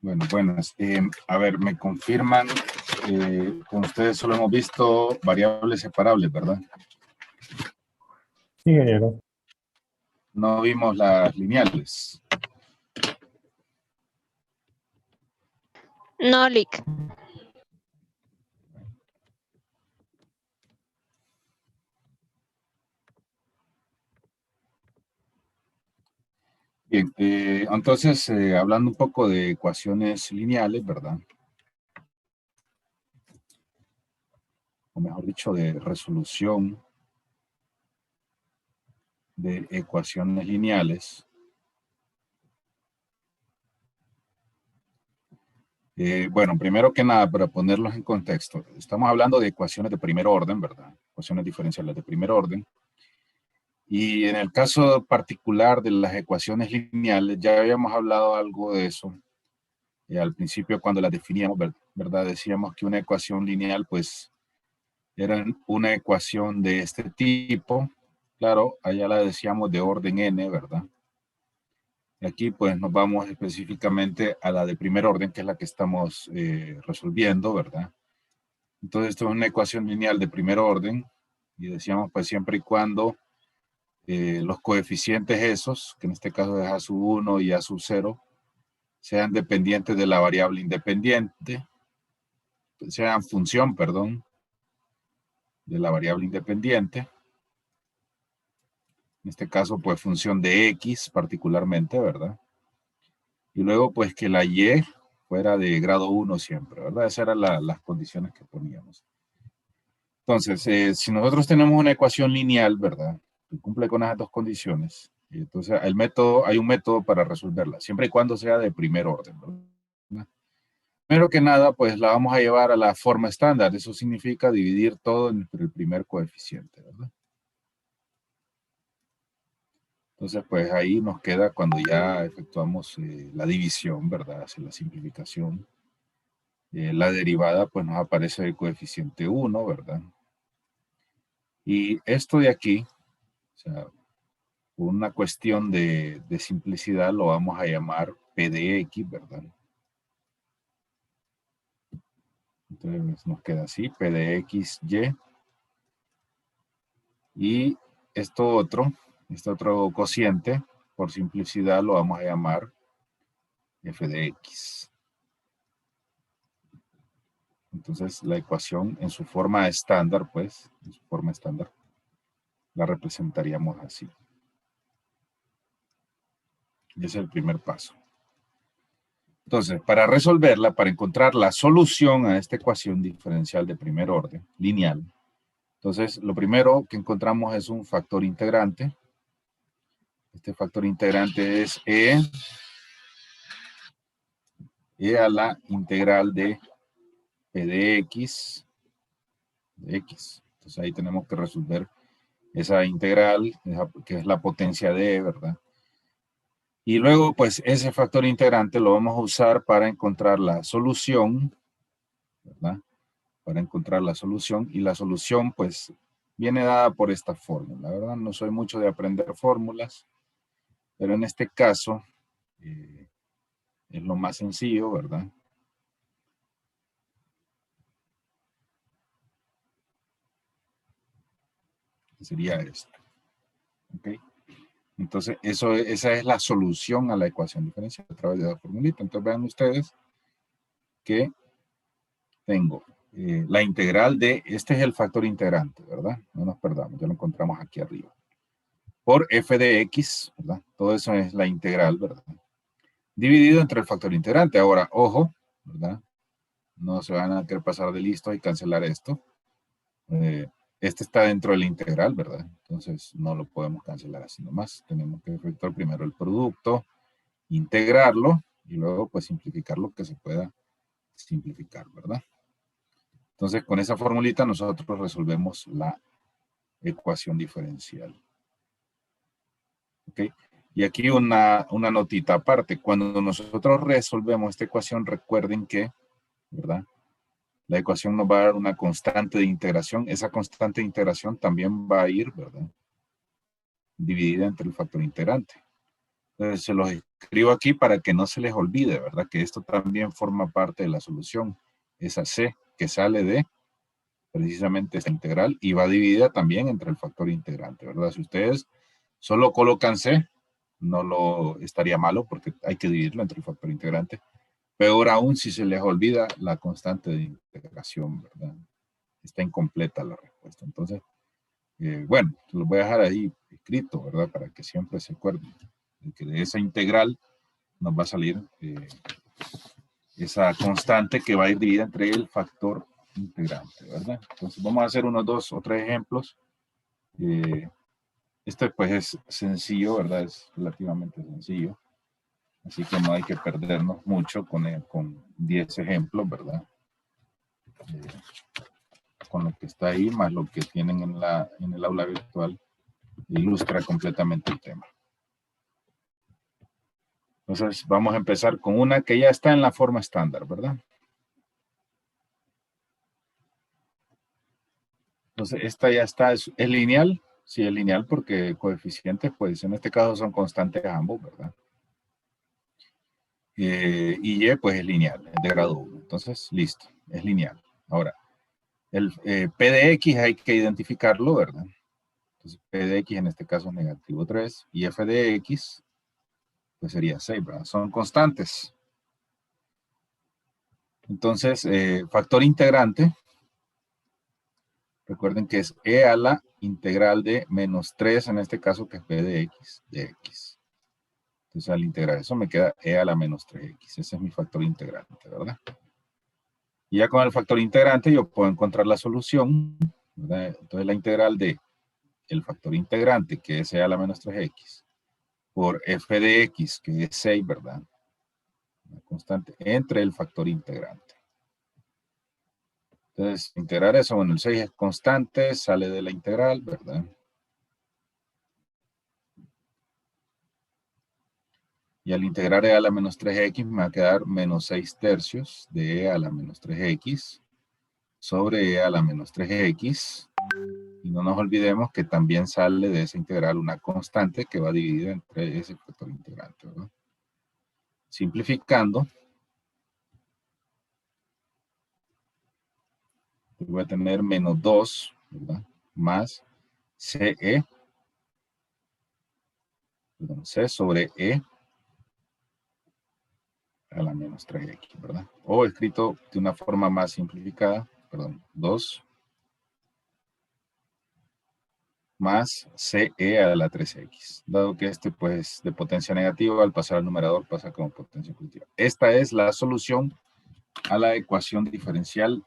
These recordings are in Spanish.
Bueno, buenas. A ver, me confirman, con ustedes solo hemos visto variables separables, ¿verdad? Sí, ingeniero. No vimos las lineales. No, Lick. Bien, entonces, hablando un poco de ecuaciones lineales, ¿verdad? O mejor dicho, de resolución de ecuaciones lineales. Bueno, primero que nada, para ponerlos en contexto, estamos hablando de ecuaciones de primer orden, ¿verdad? Ecuaciones diferenciales de primer orden. Y en el caso particular de las ecuaciones lineales, ya habíamos hablado algo de eso. Al principio cuando las definíamos, ¿verdad? Decíamos que una ecuación lineal, pues, era una ecuación de este tipo. Claro, allá la decíamos de orden n, ¿verdad? Y aquí, pues, nos vamos específicamente a la de primer orden, que es la que estamos resolviendo, ¿verdad? Entonces, esto es una ecuación lineal de primer orden. Y decíamos, pues, siempre y cuando los coeficientes esos, que en este caso es a sub 1 y a sub 0, sean dependientes de la variable independiente, sean función, perdón, de la variable independiente. En este caso, pues función de x particularmente, ¿verdad? Y luego, pues que la y fuera de grado 1 siempre, ¿verdad? Esas eran las condiciones que poníamos. Entonces, si nosotros tenemos una ecuación lineal, ¿verdad? Que cumple con esas dos condiciones, entonces hay un método para resolverla, siempre y cuando sea de primer orden, ¿verdad? Primero que nada, pues la vamos a llevar a la forma estándar. Eso significa dividir todo entre el primer coeficiente, ¿verdad? Entonces, pues ahí nos queda cuando ya efectuamos la división, ¿verdad? Hacia la simplificación. La derivada, pues nos aparece el coeficiente 1, ¿verdad? Y esto de aquí, o sea, por una cuestión de simplicidad, lo vamos a llamar P de X, ¿verdad? Entonces nos queda así, P de X, Y. Y este otro cociente, por simplicidad, lo vamos a llamar F de X. Entonces, la ecuación en su forma estándar, pues, en su forma estándar, la representaríamos así. Y ese es el primer paso. Entonces, para resolverla, para encontrar la solución a esta ecuación diferencial de primer orden, lineal, entonces, lo primero que encontramos es un factor integrante. Este factor integrante es E a la integral de P de X, Entonces, ahí tenemos que resolver esa integral, que es la potencia de E, ¿verdad? Y luego, pues, ese factor integrante lo vamos a usar para encontrar la solución, ¿verdad? Para encontrar la solución, y la solución, pues, viene dada por esta fórmula, ¿verdad? No soy mucho de aprender fórmulas, pero en este caso es lo más sencillo, ¿verdad? Sería esto, ¿ok? Entonces, esa es la solución a la ecuación diferencial a través de la formulita. Entonces, vean ustedes que tengo la integral de, este es el factor integrante, ¿verdad? No nos perdamos, ya lo encontramos aquí arriba. Por f de x, ¿verdad? Todo eso es la integral, ¿verdad? Dividido entre el factor integrante. Ahora, ojo, ¿verdad? No se van a querer pasar de listo y cancelar esto. Este está dentro de la integral, ¿verdad? Entonces no lo podemos cancelar así nomás. Tenemos que efectuar primero el producto, integrarlo y luego pues simplificar lo que se pueda simplificar, ¿verdad? Entonces con esa formulita nosotros resolvemos la ecuación diferencial. ¿Ok? Y aquí una notita aparte. Cuando nosotros resolvemos esta ecuación, recuerden que, ¿verdad? La ecuación nos va a dar una constante de integración. Esa constante de integración también va a ir, ¿verdad? Dividida entre el factor integrante. Entonces se los escribo aquí para que no se les olvide, ¿verdad? Que esto también forma parte de la solución. Esa C que sale de precisamente esta integral y va dividida también entre el factor integrante, ¿verdad? Si ustedes solo colocan C, no lo estaría malo porque hay que dividirlo entre el factor integrante. Peor aún si se les olvida la constante de integración, ¿verdad? Está incompleta la respuesta. Entonces, bueno, lo voy a dejar ahí escrito, ¿verdad? Para que siempre se acuerden de que de esa integral nos va a salir esa constante que va a ir dividida entre el factor integrante, ¿verdad? Entonces vamos a hacer unos 2 o 3 ejemplos. Este pues es sencillo, ¿verdad? Es relativamente sencillo. Así que no hay que perdernos mucho con 10 ejemplos, ¿verdad? Con lo que está ahí, más lo que tienen en el aula virtual, ilustra completamente el tema. Entonces vamos a empezar con una que ya está en la forma estándar, ¿verdad? Entonces esta ya está, es lineal. Sí, es lineal porque coeficientes, pues en este caso son constantes ambos, ¿verdad? Y Y pues es lineal, es de grado 1. Entonces, listo, es lineal. Ahora, el P de X hay que identificarlo, ¿verdad? Entonces, P de X en este caso es negativo 3 y F de X pues sería 6, ¿verdad? Son constantes. Entonces, factor integrante, recuerden que es E a la integral de menos 3, en este caso que es P de X. Entonces, al integrar eso me queda E a la menos 3X. Ese es mi factor integrante, ¿verdad? Y ya con el factor integrante yo puedo encontrar la solución, ¿verdad? Entonces, la integral de el factor integrante, que es E a la menos 3X, por F de X, que es 6, ¿verdad? Una constante entre el factor integrante. Entonces, integrar eso, bueno, el 6 es constante, sale de la integral, ¿verdad? Y al integrar E a la menos 3X me va a quedar menos 6 tercios de E a la menos 3X sobre E a la menos 3X. Y no nos olvidemos que también sale de esa integral una constante que va dividida entre ese factor integrante, ¿verdad? Simplificando, voy a tener menos 2, ¿verdad? Más CE, perdón, C sobre E a la menos 3X, ¿verdad? O escrito de una forma más simplificada, perdón, 2 más CE a la 3X, dado que este pues de potencia negativa al pasar al numerador pasa como potencia positiva. Esta es la solución a la ecuación diferencial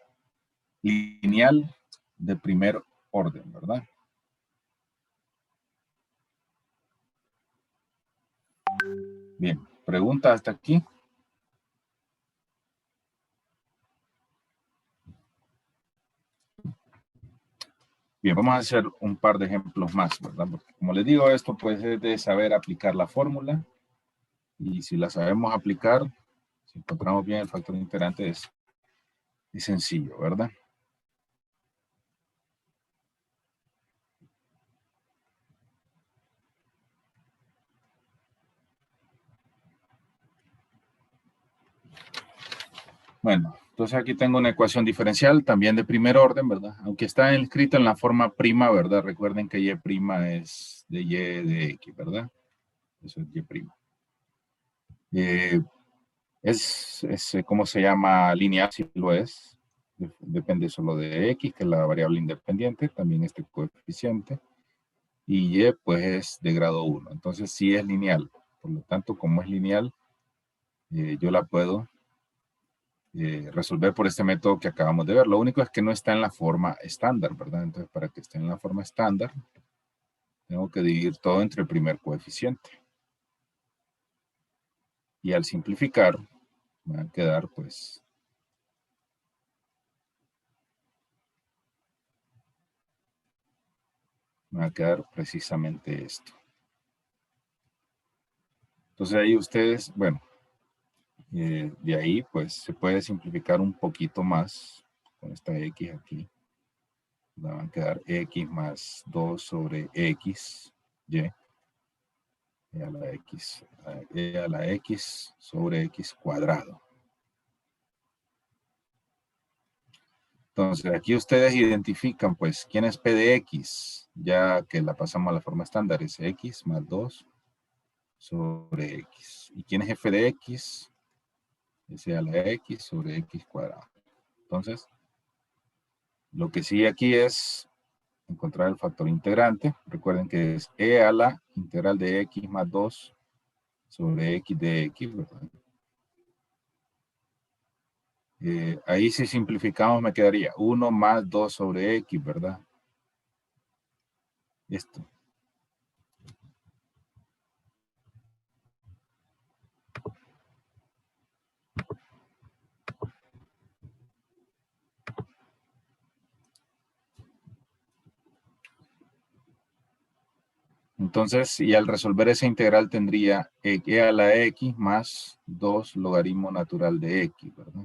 lineal de primer orden, ¿verdad? Bien, pregunta hasta aquí. Bien, vamos a hacer un par de ejemplos más, ¿verdad? Porque como les digo, esto pues es de saber aplicar la fórmula y si la sabemos aplicar, si encontramos bien el factor integrante es sencillo, ¿verdad? Bueno, entonces aquí tengo una ecuación diferencial también de primer orden, ¿verdad? Aunque está escrita en la forma prima, ¿verdad? Recuerden que y' es de y de x, ¿verdad? Eso es y'. ¿Cómo se llama? Lineal, si lo es. Depende solo de x, que es la variable independiente, también este coeficiente. Y y pues es de grado 1. Entonces sí es lineal. Por lo tanto, como es lineal, yo la puedo resolver por este método que acabamos de ver. Lo único es que no está en la forma estándar, ¿verdad? Entonces, para que esté en la forma estándar, tengo que dividir todo entre el primer coeficiente. Y al simplificar, me va a quedar, pues, me va a quedar precisamente esto. Entonces ahí ustedes, bueno, de ahí pues se puede simplificar un poquito más con esta x aquí. Me van a quedar x más 2 sobre x, y. E a la X, E a la X sobre X cuadrado. Entonces, aquí ustedes identifican, pues, quién es P de X, ya que la pasamos a la forma estándar, es X más 2 sobre X. ¿Y quién es F de X? Es E a la X sobre X cuadrado. Entonces, lo que sigue aquí es encontrar el factor integrante. Recuerden que es E a la integral de X más 2 sobre X de X, ¿verdad? Ahí si simplificamos me quedaría 1 más 2 sobre X, ¿verdad? Esto. Entonces, y al resolver esa integral tendría e a la x más 2 logaritmo natural de x, ¿verdad?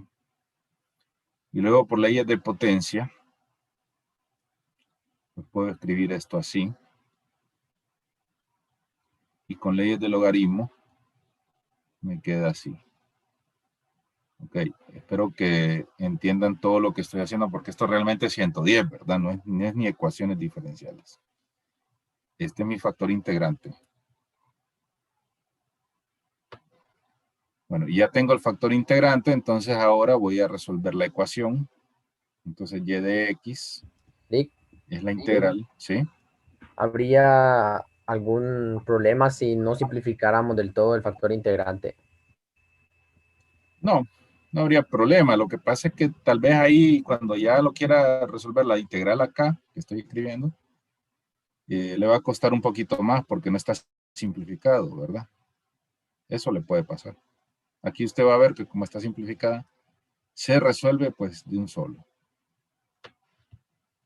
Y luego por leyes de potencia, pues puedo escribir esto así. Y con leyes de logaritmo, me queda así. Ok, espero que entiendan todo lo que estoy haciendo, porque esto realmente es 110, ¿verdad? No es ni ecuaciones diferenciales. Este es mi factor integrante. Bueno, y ya tengo el factor integrante, entonces ahora voy a resolver la ecuación. Entonces, y de x Rick, es la integral, ¿sí? ¿habría algún problema si no simplificáramos del todo el factor integrante? No, no habría problema. Lo que pasa es que tal vez ahí, cuando ya lo quiera resolver la integral acá, que estoy escribiendo, le va a costar un poquito más porque no está simplificado, ¿verdad? Eso le puede pasar. Aquí usted va a ver que como está simplificada, se resuelve pues de un solo.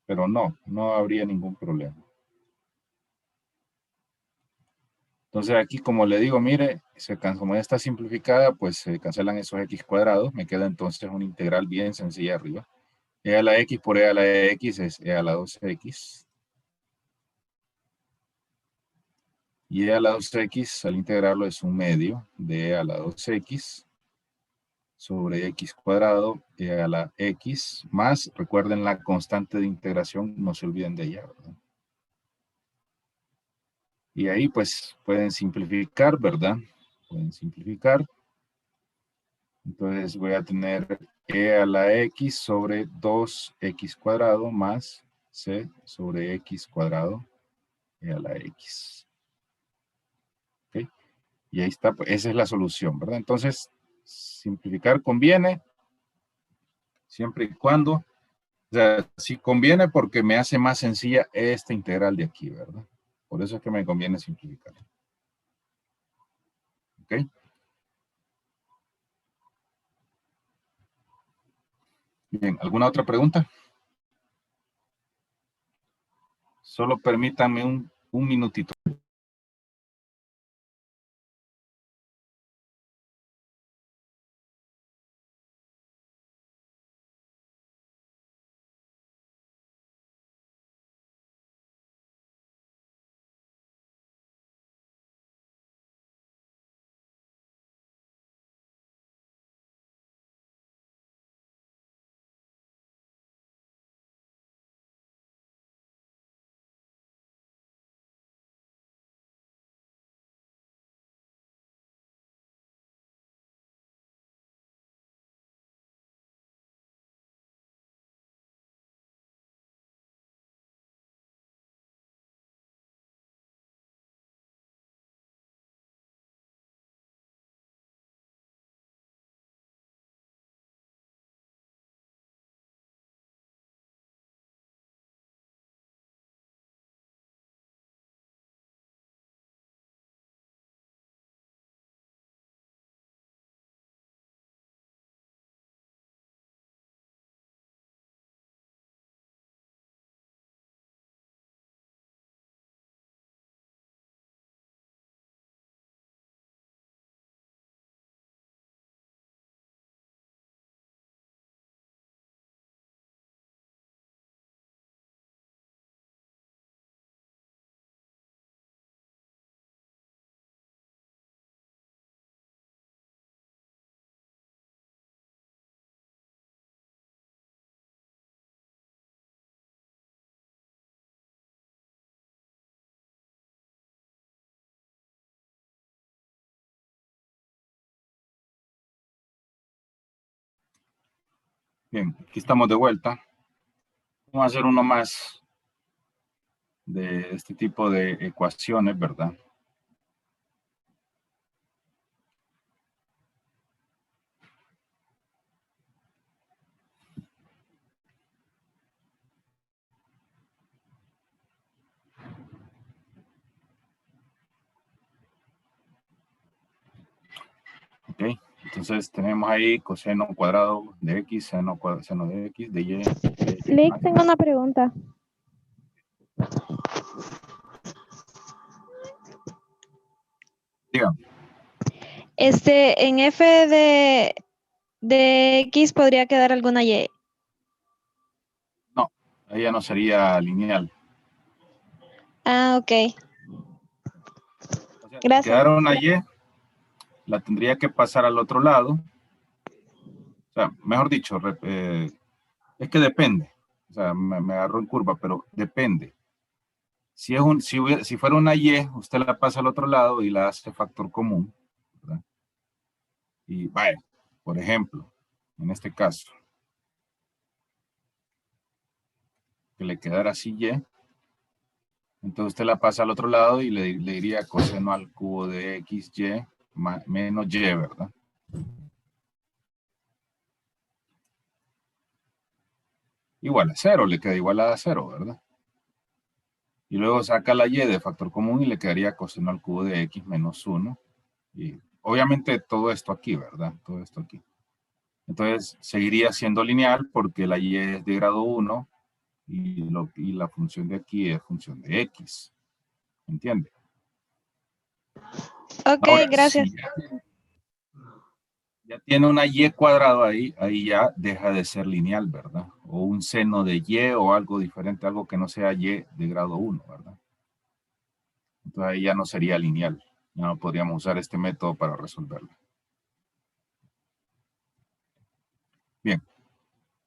Pero no habría ningún problema. Entonces aquí, como le digo, mire, como ya está simplificada, pues se cancelan esos x cuadrados. Me queda entonces una integral bien sencilla arriba. E a la x por e a la x es e a la 2x. Y e a la 2x, al integrarlo, es un medio de e a la 2x sobre x cuadrado, e a la x, más, recuerden la constante de integración, no se olviden de ella, ¿verdad? Y ahí pues pueden simplificar, ¿verdad? Pueden simplificar. Entonces voy a tener e a la x sobre 2x cuadrado más c sobre x cuadrado e a la x. ¿Ok? Y ahí está, pues, esa es la solución, ¿verdad? Entonces, simplificar conviene siempre y cuando, o sea, sí conviene porque me hace más sencilla esta integral de aquí, ¿verdad? Por eso es que me conviene simplificar. ¿Ok? Bien, ¿alguna otra pregunta? Solo permítanme un minutito. Bien, aquí estamos de vuelta. Vamos a hacer uno más de este tipo de ecuaciones, ¿verdad? Ok, entonces tenemos ahí coseno cuadrado de x, seno de x, de y. Lick, tengo una pregunta. Dígame. En f de x podría quedar alguna y. No, ella no sería lineal. Ah, ok. O sea, si Gracias. quedara una y, la tendría que pasar al otro lado. O sea, mejor dicho, es que depende. O sea, me agarró en curva, pero depende. Si fuera una y, usted la pasa al otro lado y la hace factor común, ¿verdad? Y vaya, por ejemplo, en este caso, que le quedara así y, entonces usted la pasa al otro lado y le diría coseno al cubo de xy menos y, ¿verdad? Igual a 0, le queda igual a 0, ¿verdad? Y luego saca la y de factor común y le quedaría coseno al cubo de x menos 1. Y obviamente todo esto aquí, ¿verdad? Todo esto aquí. Entonces seguiría siendo lineal porque la y es de grado 1 y la función de aquí es función de x. ¿Entiende? Ok, Ahora, gracias. si ya tiene una y cuadrado ahí ya deja de ser lineal, ¿verdad? O un seno de y o algo diferente, algo que no sea y de grado 1, ¿verdad? Entonces ahí ya no sería lineal. Ya no podríamos usar este método para resolverlo. Bien.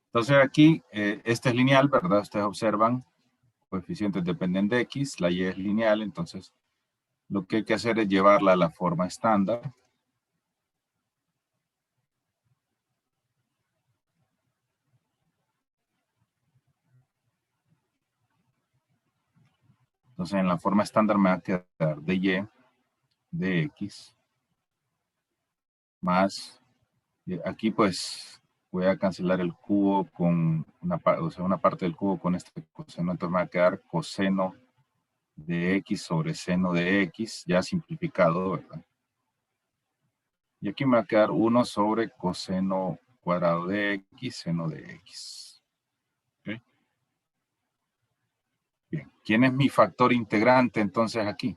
Entonces aquí, este es lineal, ¿verdad? Ustedes observan, coeficientes dependen de x, la y es lineal, entonces lo que hay que hacer es llevarla a la forma estándar. Entonces en la forma estándar me va a quedar de y, de x, más, aquí pues voy a cancelar el cubo con una parte del cubo con este coseno, entonces me va a quedar coseno de x sobre seno de x, ya simplificado, ¿verdad? Y aquí me va a quedar 1 sobre coseno cuadrado de x, seno de x. ¿Okay? Bien, ¿quién es mi factor integrante entonces aquí?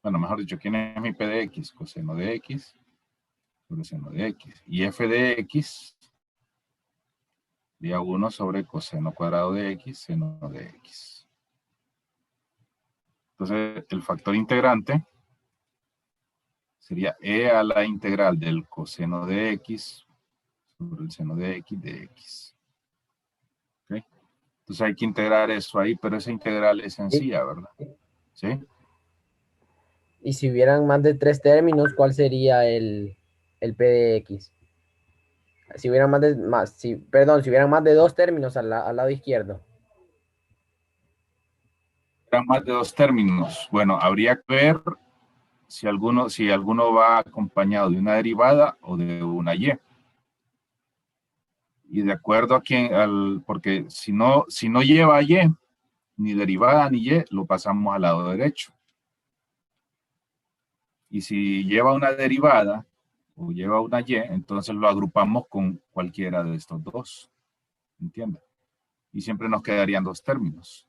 Bueno, mejor dicho, ¿quién es mi p de x? Coseno de x sobre seno de x. Y f de x sería 1 sobre coseno cuadrado de x, seno de x. Entonces, el factor integrante sería e a la integral del coseno de x sobre el seno de x. ¿Okay? Entonces hay que integrar eso ahí, pero esa integral es sencilla, ¿verdad? ¿Sí? Y si hubieran más de 3 términos, ¿cuál sería el p de x? Si hubieran si hubieran más de 2 términos al lado izquierdo. Eran más de 2 términos. Bueno, habría que ver si alguno va acompañado de una derivada o de una y. Y de acuerdo a porque si no lleva y, ni derivada ni y, lo pasamos al lado derecho. Y si lleva una derivada o lleva una y, entonces lo agrupamos con cualquiera de estos dos. ¿Entiende? Y siempre nos quedarían 2 términos.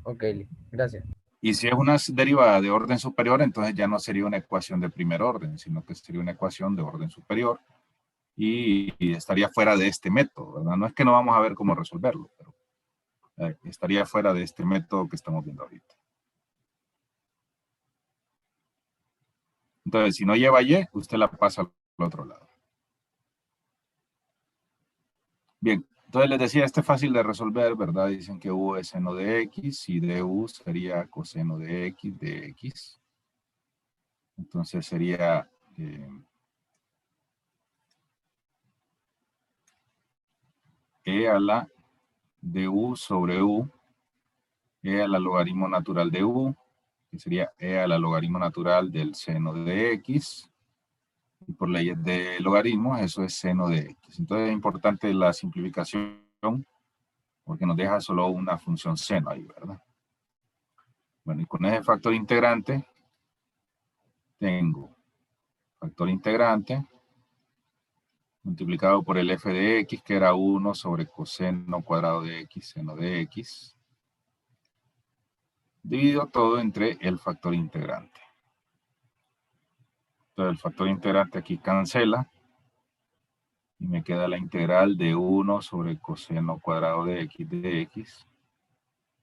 Ok, gracias. Y si es una derivada de orden superior, entonces ya no sería una ecuación de primer orden, sino que sería una ecuación de orden superior y estaría fuera de este método, ¿verdad? No es que no vamos a ver cómo resolverlo, pero estaría fuera de este método que estamos viendo ahorita. Entonces, si no lleva y, usted la pasa al otro lado. Bien, entonces les decía, este es fácil de resolver, ¿verdad? Dicen que u es seno de x y du sería coseno de x de x. Entonces sería e a la de u sobre u, e a la logaritmo natural de u, que sería e a la logaritmo natural del seno de x, y por leyes de logaritmos, eso es seno de x. Entonces es importante la simplificación, porque nos deja solo una función seno ahí, ¿verdad? Bueno, y con ese factor integrante, tengo factor integrante multiplicado por el f de x, que era 1 sobre coseno cuadrado de x, seno de x, dividido todo entre el factor integrante. Entonces el factor integrante aquí cancela, y me queda la integral de 1 sobre coseno cuadrado de x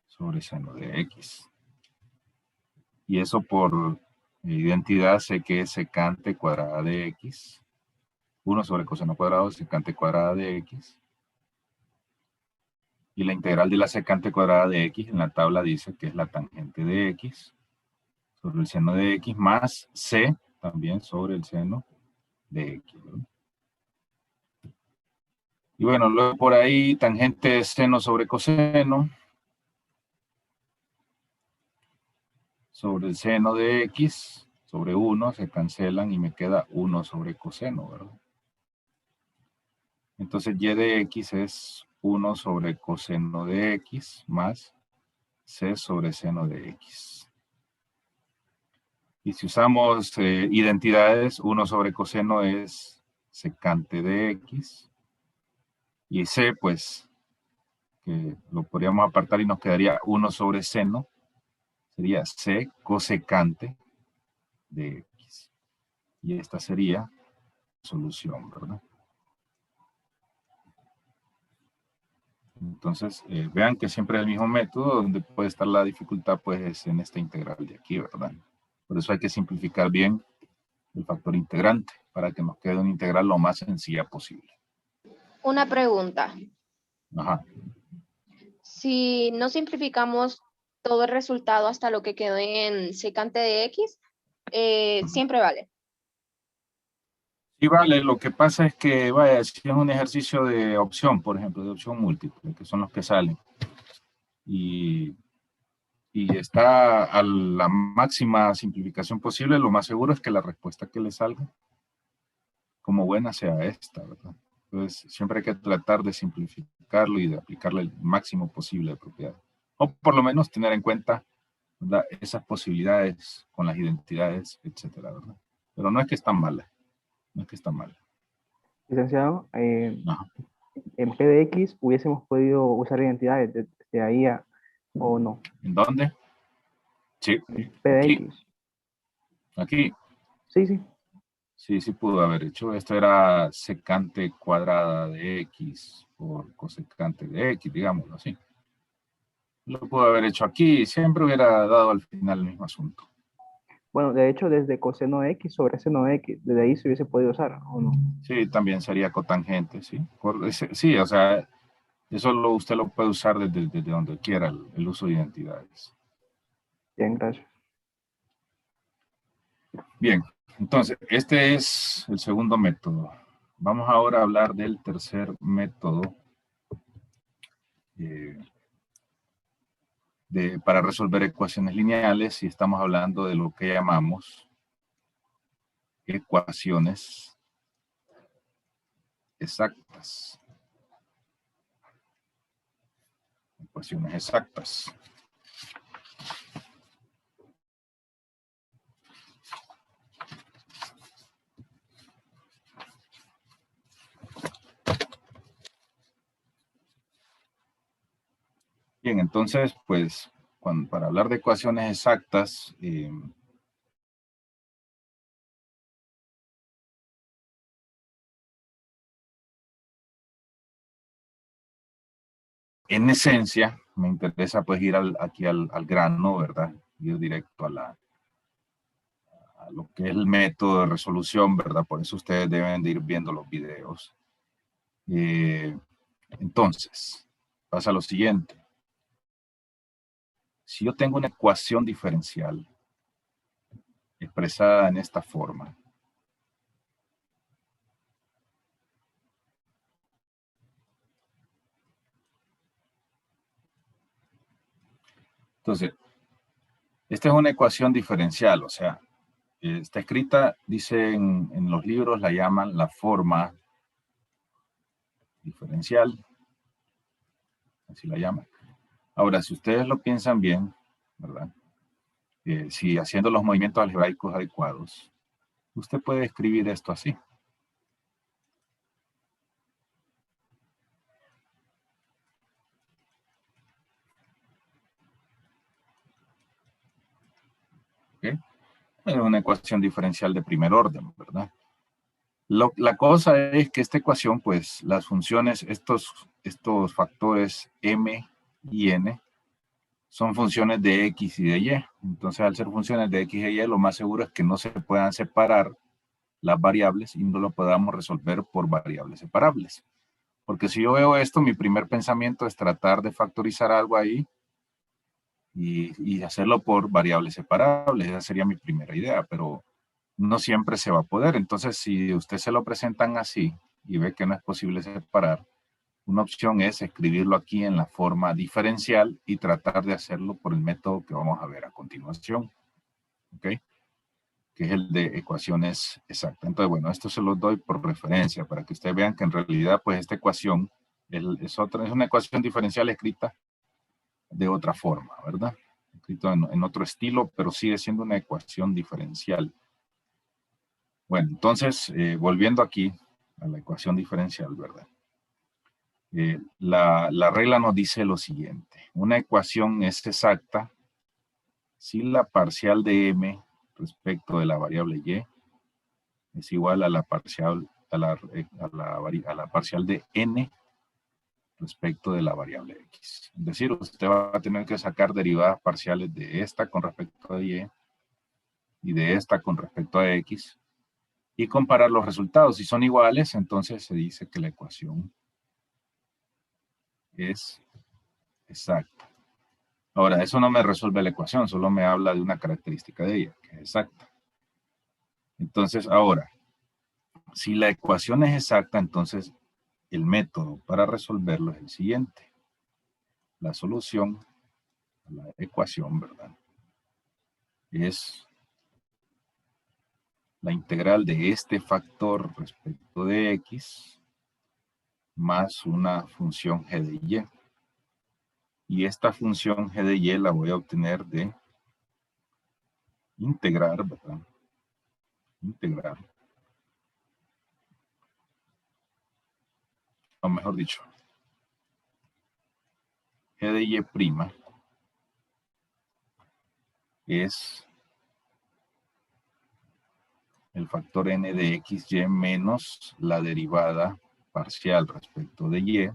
sobre seno de x. Y eso por identidad sé que es secante cuadrada de x. 1 sobre coseno cuadrado secante cuadrada de x. Y la integral de la secante cuadrada de x en la tabla dice que es la tangente de x sobre el seno de x más c también sobre el seno de x, ¿verdad? Y bueno, luego por ahí tangente de seno sobre coseno sobre el seno de x sobre 1 se cancelan y me queda 1 sobre coseno, ¿verdad? Entonces y de x es 1 sobre coseno de x más c sobre seno de x. Y si usamos identidades, 1 sobre coseno es secante de x. Y c, pues, que lo podríamos apartar y nos quedaría 1 sobre seno. Sería c cosecante de x. Y esta sería la solución, ¿verdad? Entonces, vean que siempre es el mismo método. Donde puede estar la dificultad, pues, es en esta integral de aquí, ¿verdad? Por eso hay que simplificar bien el factor integrante, para que nos quede una integral lo más sencilla posible. Una pregunta. Ajá. Si no simplificamos todo el resultado hasta lo que quedó en secante de x, siempre vale. Sí, vale. Lo que pasa es que, vaya, si es un ejercicio de opción, por ejemplo, de opción múltiple, que son los que salen, y está a la máxima simplificación posible, lo más seguro es que la respuesta que le salga como buena sea esta, ¿verdad? Entonces, siempre hay que tratar de simplificarlo y de aplicarle el máximo posible de propiedades. O por lo menos tener en cuenta, ¿verdad?, esas posibilidades con las identidades, etcétera, ¿verdad? Pero no es que están malas. No es que están malas. Licenciado, Ajá. en P de X hubiésemos podido usar identidades de ahí a, o no. ¿En dónde? Sí. P de Aquí. X. Aquí. Sí, sí. Sí, sí pudo haber hecho. Esto era secante cuadrada de X por cosecante de X, digámoslo así. Lo pudo haber hecho aquí. Siempre hubiera dado al final el mismo asunto. Bueno, de hecho, desde coseno X sobre seno X, desde ahí se hubiese podido usar, ¿o no? Sí, también sería cotangente, sí. Sí, o sea, eso usted lo puede usar desde donde quiera, el uso de identidades. Bien, gracias. Bien, entonces, este es el segundo método. Vamos ahora a hablar del tercer método para resolver ecuaciones lineales, y estamos hablando de lo que llamamos ecuaciones exactas. Ecuaciones exactas. Bien, entonces, pues, para hablar de ecuaciones exactas, en esencia, me interesa pues ir aquí al grano, ¿verdad? Ir directo a lo que es el método de resolución, ¿verdad? Por eso ustedes deben de ir viendo los videos. Entonces, pasa lo siguiente. Si yo tengo una ecuación diferencial expresada en esta forma, Entonces, esta es una ecuación diferencial, o sea, está escrita, dice en los libros, la llaman la forma diferencial, así la llaman. Ahora, si ustedes lo piensan bien, ¿verdad? Si haciendo los movimientos algebraicos adecuados, usted puede escribir esto así. ¿Ok? Es una ecuación diferencial de primer orden, ¿verdad? La cosa es que esta ecuación, pues, las funciones, estos factores m y n, son funciones de x y de y. Entonces, al ser funciones de x y y, lo más seguro es que no se puedan separar las variables y no lo podamos resolver por variables separables. Porque si yo veo esto, mi primer pensamiento es tratar de factorizar algo ahí y hacerlo por variables separables. Esa sería mi primera idea, pero no siempre se va a poder. Entonces, si usted se lo presentan así y ve que no es posible separar, una opción es escribirlo aquí en la forma diferencial y tratar de hacerlo por el método que vamos a ver a continuación. ¿Ok? Que es el de ecuaciones exactas. Entonces, bueno, esto se los doy por referencia para que ustedes vean que en realidad, pues, esta ecuación es una ecuación diferencial escrita de otra forma, ¿verdad? Escrito en otro estilo, pero sigue siendo una ecuación diferencial. Bueno, entonces, volviendo aquí a la ecuación diferencial, ¿verdad? La regla nos dice lo siguiente. Una ecuación es exacta si la parcial de m respecto de la variable y es igual a la parcial, a la parcial de n respecto de la variable x. Es decir, usted va a tener que sacar derivadas parciales de esta con respecto a y de esta con respecto a x y comparar los resultados. Si son iguales, entonces se dice que la ecuación es exacta. Ahora, eso no me resuelve la ecuación, solo me habla de una característica de ella, que es exacta. Entonces, ahora, si la ecuación es exacta, entonces el método para resolverlo es el siguiente. La solución a la ecuación, ¿verdad? Es la integral de este factor respecto de x más una función g de y. Y esta función g de y la voy a obtener de integrar, ¿verdad? Integrar. O mejor dicho, g de y' es el factor n de xy menos la derivada parcial respecto de y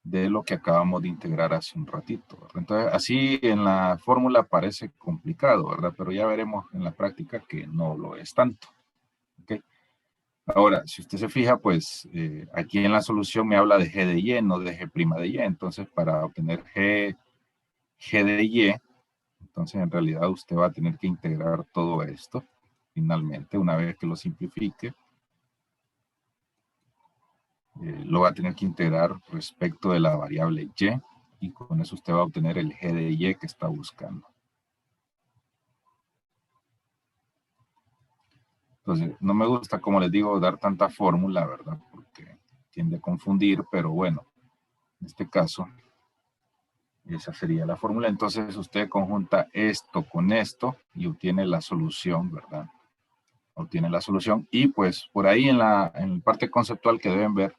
de lo que acabamos de integrar hace un ratito, ¿verdad? Entonces, así en la fórmula parece complicado, ¿verdad? Pero ya veremos en la práctica que no lo es tanto. ¿Okay? Ahora, si usted se fija, pues aquí en la solución me habla de g de y, no de g' de y. Entonces, para obtener g de y, entonces en realidad usted va a tener que integrar todo esto. Finalmente, una vez que lo simplifique, lo va a tener que integrar respecto de la variable y con eso usted va a obtener el g de y que está buscando. Entonces, no me gusta, como les digo, dar tanta fórmula, ¿verdad? Porque tiende a confundir, pero bueno, en este caso, esa sería la fórmula. Entonces, usted conjunta esto con esto y obtiene la solución, ¿verdad? Obtiene la solución. Y pues, por ahí en la parte conceptual que deben ver,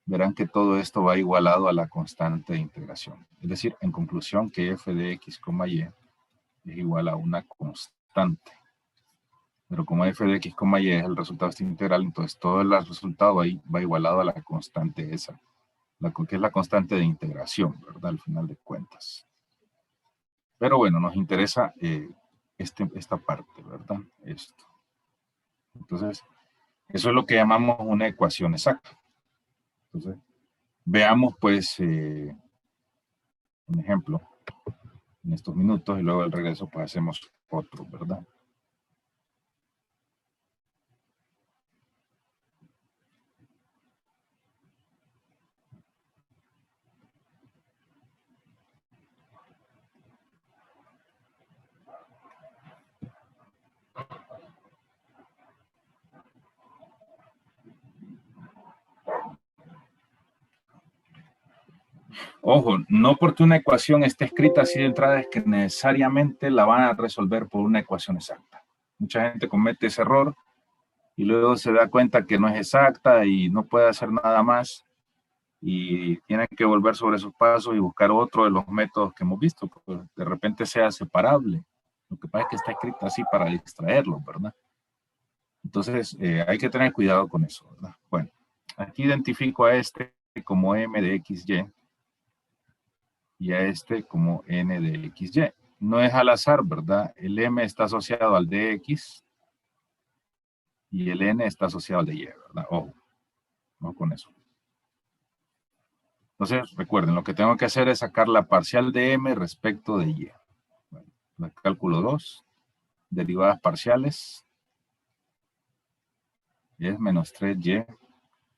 verán que todo esto va igualado a la constante de integración. Es decir, en conclusión, que f de x, y es igual a una constante. Pero como f de x, y es el resultado de esta integral, entonces todo el resultado ahí va igualado a la constante esa, que es la constante de integración, ¿verdad? Al final de cuentas. Pero bueno, nos interesa esta parte, ¿verdad? Esto. Entonces, eso es lo que llamamos una ecuación exacta. Entonces, veamos pues un ejemplo en estos minutos y luego al regreso pues hacemos otro, ¿verdad? Ojo, no porque una ecuación esté escrita así de entrada es que necesariamente la van a resolver por una ecuación exacta. Mucha gente comete ese error y luego se da cuenta que no es exacta y no puede hacer nada más y tiene que volver sobre sus pasos y buscar otro de los métodos que hemos visto, porque de repente sea separable. Lo que pasa es que está escrita así para distraerlo, ¿verdad? Entonces hay que tener cuidado con eso, ¿verdad? Bueno, aquí identifico a este como m de xy y a este como n de xy. No es al azar, ¿verdad? El m está asociado al dx y el n está asociado al de y, ¿verdad? Ojo, no con eso. Entonces, recuerden, lo que tengo que hacer es sacar la parcial de m respecto de y. Bueno, la cálculo 2, derivadas parciales, es menos 3y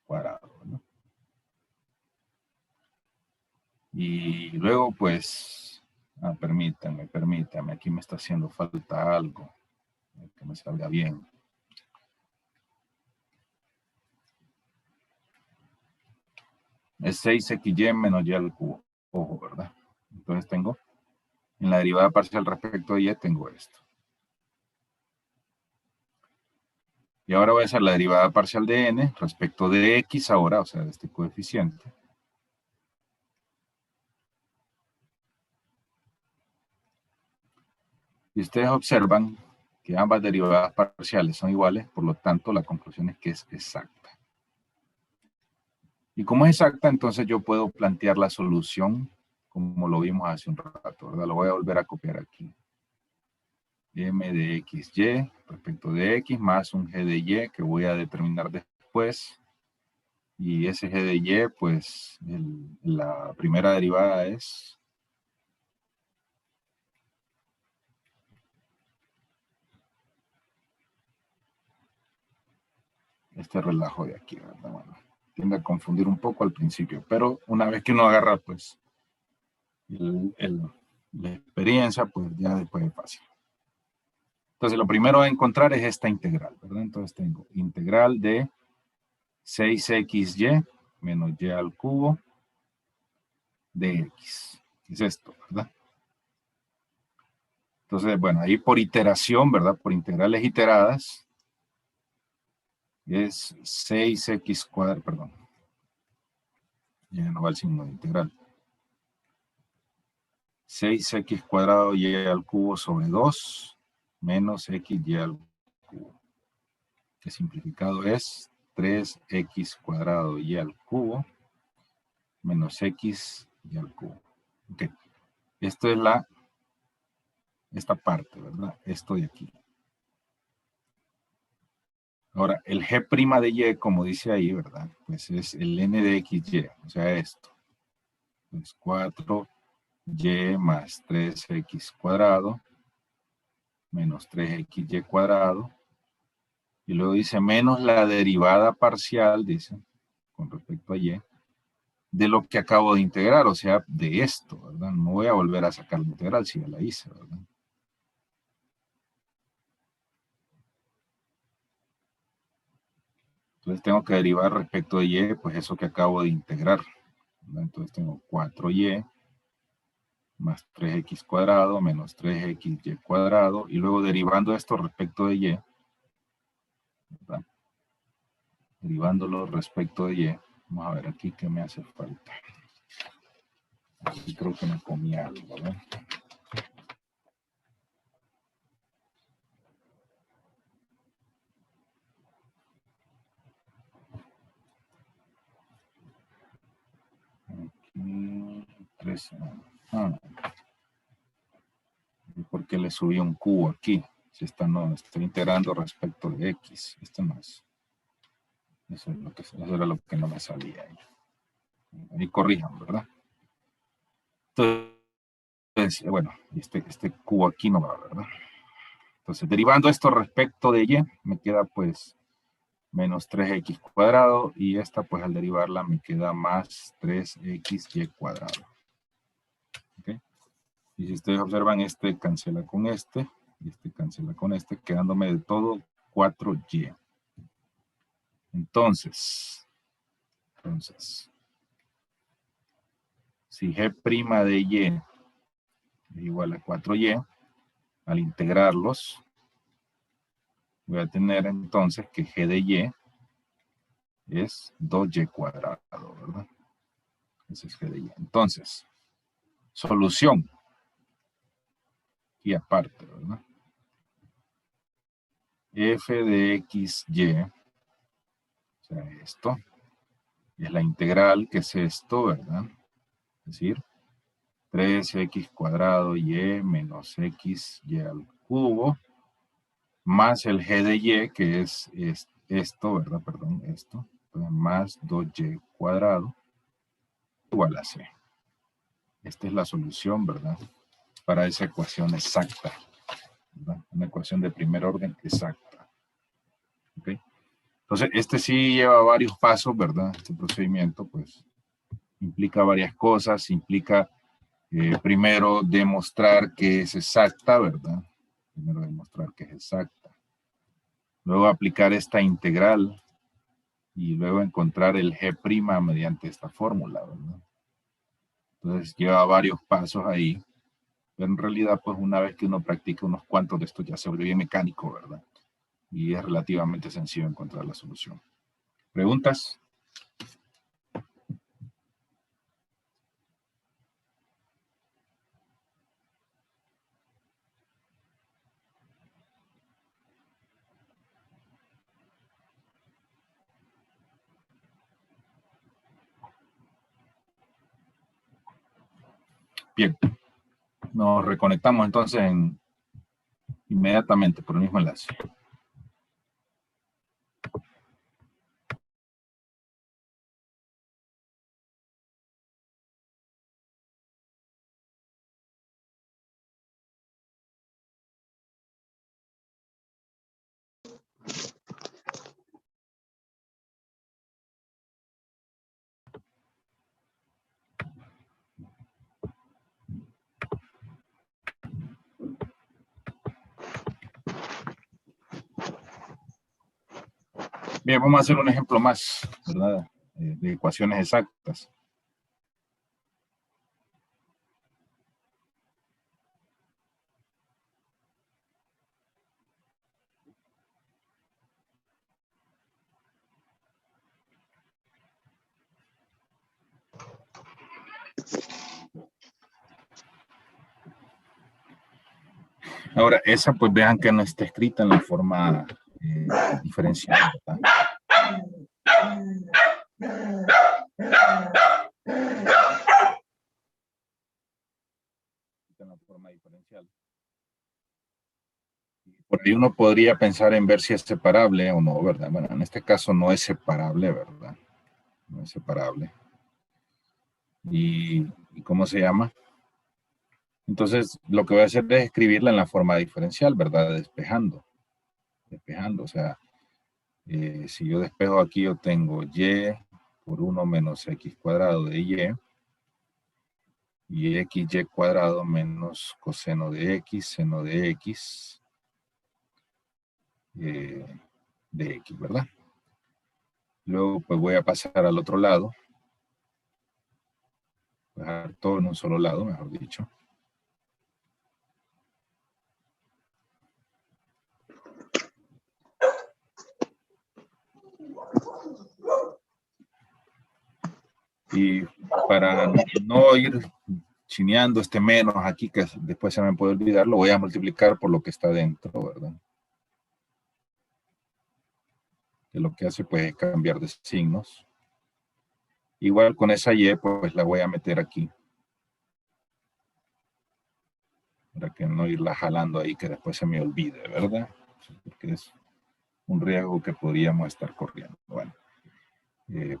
cuadrado, ¿no? Y luego, pues, permítanme, aquí me está haciendo falta algo, que me salga bien. Es 6xy menos y al cubo, ojo, ¿verdad? Entonces tengo, en la derivada parcial respecto de y, tengo esto. Y ahora voy a hacer la derivada parcial de n respecto de x ahora, o sea, de este coeficiente. Y ustedes observan que ambas derivadas parciales son iguales, por lo tanto la conclusión es que es exacta. Y como es exacta, entonces yo puedo plantear la solución como lo vimos hace un rato, ¿verdad? Lo voy a volver a copiar aquí. M de xy respecto de x más un g de y que voy a determinar después. Y ese g de y, pues la primera derivada es este relajo de aquí, ¿verdad? Bueno, tiende a confundir un poco al principio, pero una vez que uno agarra, pues, la experiencia, pues ya después es fácil. Entonces, lo primero a encontrar es esta integral, ¿verdad? Entonces tengo integral de 6xy menos y al cubo de x. Es esto, ¿verdad? Entonces, bueno, ahí por iteración, ¿verdad? Por integrales iteradas, es 6x cuadrado, perdón. Ya no va el signo de integral. 6x cuadrado y al cubo sobre 2 menos xy al cubo. Que simplificado es 3x cuadrado y al cubo menos x y al cubo. Ok. Esto es esta parte, ¿verdad? Esto de aquí. Ahora, el g' de y, como dice ahí, ¿verdad? Pues es el n de xy, o sea, esto. Es 4y más 3x cuadrado menos 3xy cuadrado. Y luego dice menos la derivada parcial, dice, con respecto a y, de lo que acabo de integrar, o sea, de esto, ¿verdad? No voy a volver a sacar la integral si ya la hice, ¿verdad? Entonces tengo que derivar respecto de y, pues eso que acabo de integrar, ¿verdad? Entonces tengo 4y más 3x cuadrado menos 3xy cuadrado, y luego derivando esto respecto de y, ¿verdad? Derivándolo respecto de y, vamos a ver aquí qué me hace falta. Aquí creo que me comí algo, ¿verdad? Aquí, 13. ¿Por qué le subí un cubo aquí? Si esta no, estoy integrando respecto de x. Esto no es. Eso era lo que no me salía ahí. Ahí corrijan, ¿verdad? Entonces, bueno, este cubo aquí no va, ¿verdad? Entonces, derivando esto respecto de y, me queda pues menos 3x cuadrado, y esta pues al derivarla me queda más 3xy cuadrado. ¿Ok? Y si ustedes observan, este cancela con este, y este cancela con este, quedándome de todo 4y. Entonces, si g' de y es igual a 4y, al integrarlos, voy a tener entonces que g de y es 2y cuadrado, ¿verdad? Ese es g de y. Entonces, solución. Y aparte, ¿verdad? F de xy, o sea, esto, es la integral, que es esto, ¿verdad? Es decir, 3x cuadrado y menos xy al cubo, más el g de y, que es esto, ¿verdad? Perdón, esto, más 2y cuadrado, igual a c. Esta es la solución, ¿verdad? Para esa ecuación exacta, ¿verdad? Una ecuación de primer orden exacta. ¿Ok? Entonces, este sí lleva varios pasos, ¿verdad? Este procedimiento, pues, implica varias cosas, implica primero demostrar que es exacta, ¿verdad? Primero demostrar que es exacta. Luego aplicar esta integral y luego encontrar el g' mediante esta fórmula, ¿verdad? Entonces lleva varios pasos ahí, pero en realidad, pues una vez que uno practica unos cuantos de estos ya se vuelve bien mecánico, ¿verdad? Y es relativamente sencillo encontrar la solución. ¿Preguntas? Bien, nos reconectamos entonces inmediatamente por el mismo enlace. Bien, vamos a hacer un ejemplo más, ¿verdad? De ecuaciones exactas. Ahora, esa pues vean que no está escrita en la forma diferencial, ¿verdad? En la forma diferencial. Por ahí uno podría pensar en ver si es separable o no, ¿verdad? Bueno, en este caso no es separable, ¿verdad? No es separable. ¿Y cómo se llama? Entonces, lo que voy a hacer es escribirla en la forma diferencial, ¿verdad? Despejando. Despejando, o sea, si yo despejo aquí, yo tengo y por 1 menos x cuadrado de y xy cuadrado menos coseno de x, seno de x, de x, ¿verdad? Luego, pues voy a pasar al otro lado. Voy a dejar todo en un solo lado, mejor dicho. Y para no ir chineando este menos aquí, que después se me puede olvidar, lo voy a multiplicar por lo que está dentro, ¿verdad? Que lo que hace pues es cambiar de signos. Igual con esa y, pues la voy a meter aquí. Para que no irla jalando ahí, que después se me olvide, ¿verdad? Porque es un riesgo que podríamos estar corriendo. Bueno,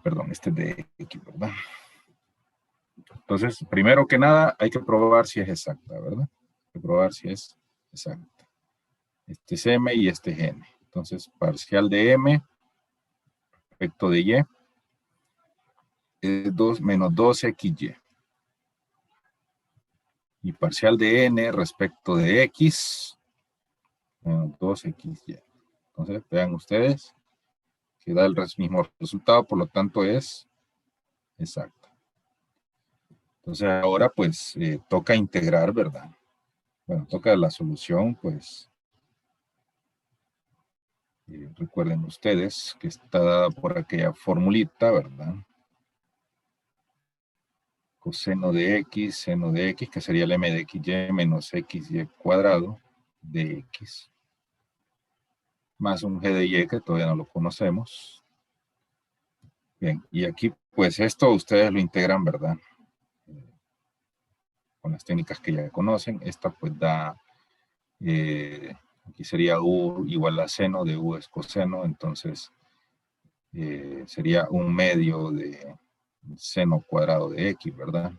perdón, este es de X, ¿verdad? Entonces, primero que nada, hay que probar si es exacta, ¿verdad? Hay que probar si es exacta. Este es M y este es N. Entonces, parcial de M respecto de Y es 2 menos 2XY. Y parcial de N respecto de X menos 2XY. Entonces, vean ustedes que da el mismo resultado, por lo tanto es exacta. Entonces ahora pues toca integrar, ¿verdad? Bueno, toca la solución, pues recuerden ustedes que está dada por aquella formulita, ¿verdad? Coseno de x, seno de x, que sería el m de xy menos xy cuadrado de x, más un g de y que todavía no lo conocemos. Bien, y aquí pues esto ustedes lo integran, ¿verdad? Con las técnicas que ya conocen. Esta pues da, aquí sería u igual a seno, de u es coseno, entonces sería un medio de seno cuadrado de x, ¿verdad?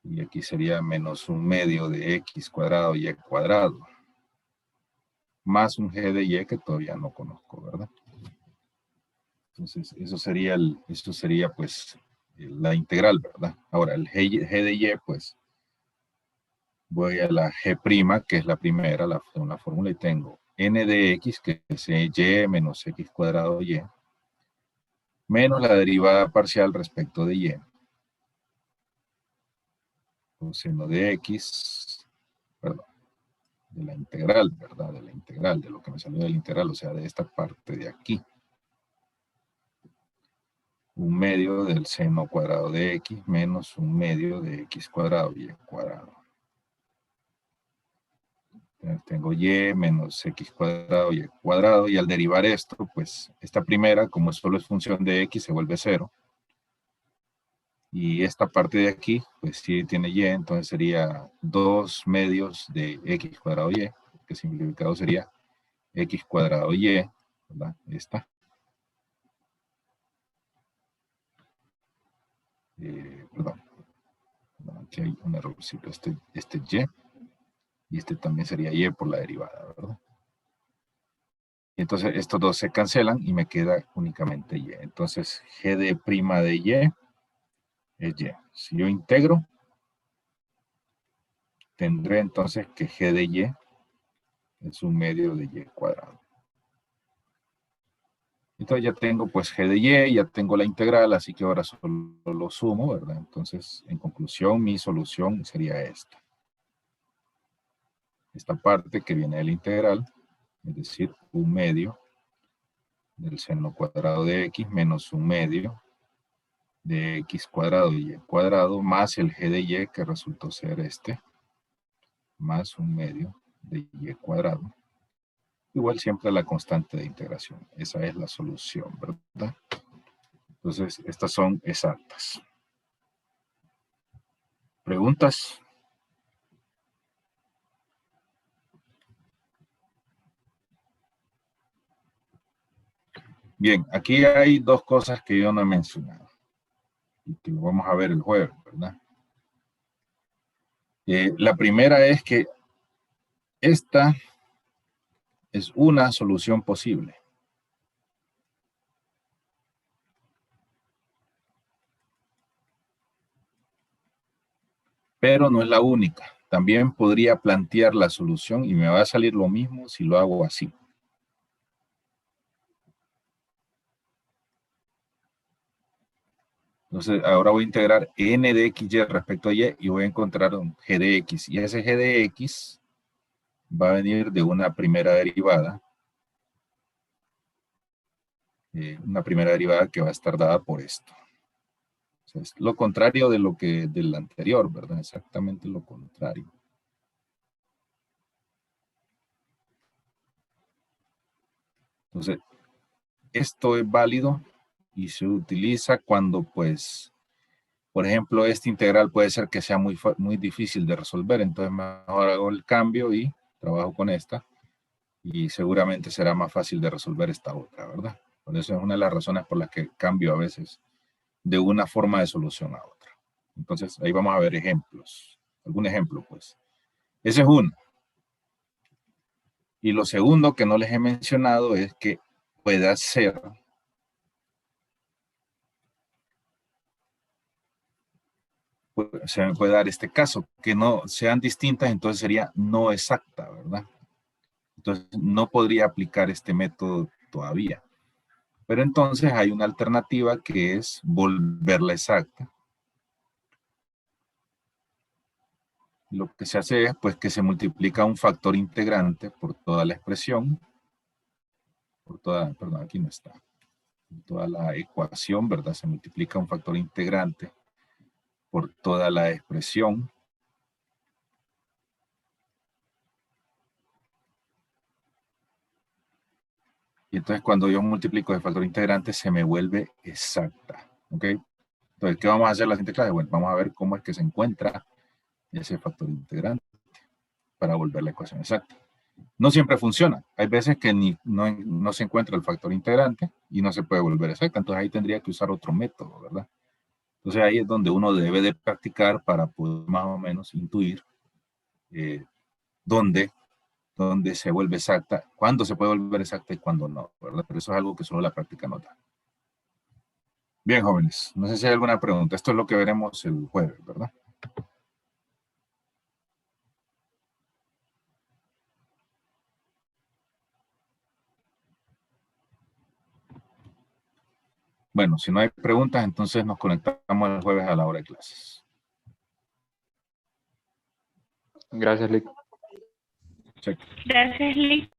Y aquí sería menos un medio de x cuadrado y cuadrado, más un g de y que todavía no conozco, ¿verdad? Entonces, eso sería pues la integral, ¿verdad? Ahora, el g de y, pues, voy a la g', que es la primera, la fórmula, y tengo n de x, que es y menos x cuadrado y, menos la derivada parcial respecto de y. Coseno de x, perdón, de la integral, ¿verdad? De la integral, de lo que me salió de la integral, o sea, de esta parte de aquí. Un medio del seno cuadrado de x menos un medio de x cuadrado y cuadrado. Entonces, tengo y menos x cuadrado y cuadrado, y al derivar esto, pues esta primera, como solo es función de x, se vuelve 0. Y esta parte de aquí, pues sí tiene y, entonces sería 2 medios de x cuadrado y, que simplificado sería x cuadrado y, ¿verdad? Esta. Perdón, aquí hay un errorcito, este y este también sería y por la derivada, ¿verdad? Y entonces estos dos se cancelan y me queda únicamente y. Entonces g de prima de y es y. Si yo integro, tendré entonces que g de y es un medio de y cuadrado. Entonces ya tengo pues g de y, ya tengo la integral, así que ahora solo lo sumo, ¿verdad? Entonces, en conclusión, mi solución sería esta. Esta parte que viene de la integral, es decir, un medio del seno cuadrado de x menos un medio de x cuadrado y cuadrado, más el g de y, que resultó ser este, más un medio de y cuadrado. Igual siempre la constante de integración. Esa es la solución, ¿verdad? Entonces, estas son exactas. ¿Preguntas? Bien, aquí hay dos cosas que yo no he mencionado y que lo vamos a ver el jueves, ¿verdad? La primera es que esta es una solución posible. Pero no es la única. También podría plantear la solución y me va a salir lo mismo si lo hago así. Entonces, ahora voy a integrar n de xy respecto a y y voy a encontrar un g de x. Y ese g de x va a venir de una primera derivada. Una primera derivada que va a estar dada por esto. O sea, es lo contrario de lo que del anterior, ¿verdad? Exactamente lo contrario. Entonces, esto es válido y se utiliza cuando, pues, por ejemplo, esta integral puede ser que sea muy difícil de resolver, entonces mejor hago el cambio y trabajo con esta, y seguramente será más fácil de resolver esta otra, ¿verdad? Por eso es una de las razones por las que cambio a veces de una forma de solución a otra. Entonces, ahí vamos a ver ejemplos. Algún ejemplo, pues. Ese es uno. Y lo segundo que no les he mencionado es que pueda ser se me puede dar este caso, que no sean distintas, entonces sería no exacta, ¿verdad? Entonces no podría aplicar este método todavía. Pero entonces hay una alternativa que es volverla exacta. Lo que se hace es pues que se multiplica un factor integrante por toda la expresión, perdón, aquí no está, por toda la ecuación, ¿verdad? Se multiplica un factor integrante por toda la expresión. Y entonces cuando yo multiplico el factor integrante se me vuelve exacta, ¿ok? Entonces, ¿qué vamos a hacer la siguiente clase? Bueno, vamos a ver cómo es que se encuentra ese factor integrante para volver la ecuación exacta. No siempre funciona. Hay veces que no se encuentra el factor integrante y no se puede volver exacta. Entonces ahí tendría que usar otro método, ¿verdad? Entonces ahí es donde uno debe de practicar para poder más o menos intuir dónde se vuelve exacta, cuándo se puede volver exacta y cuándo no, ¿verdad? Pero eso es algo que solo la práctica nota. Bien, jóvenes, no sé si hay alguna pregunta. Esto es lo que veremos el jueves, ¿verdad? Bueno, si no hay preguntas, entonces nos conectamos el jueves a la hora de clases. Gracias, Lick. Check. Gracias, Lick.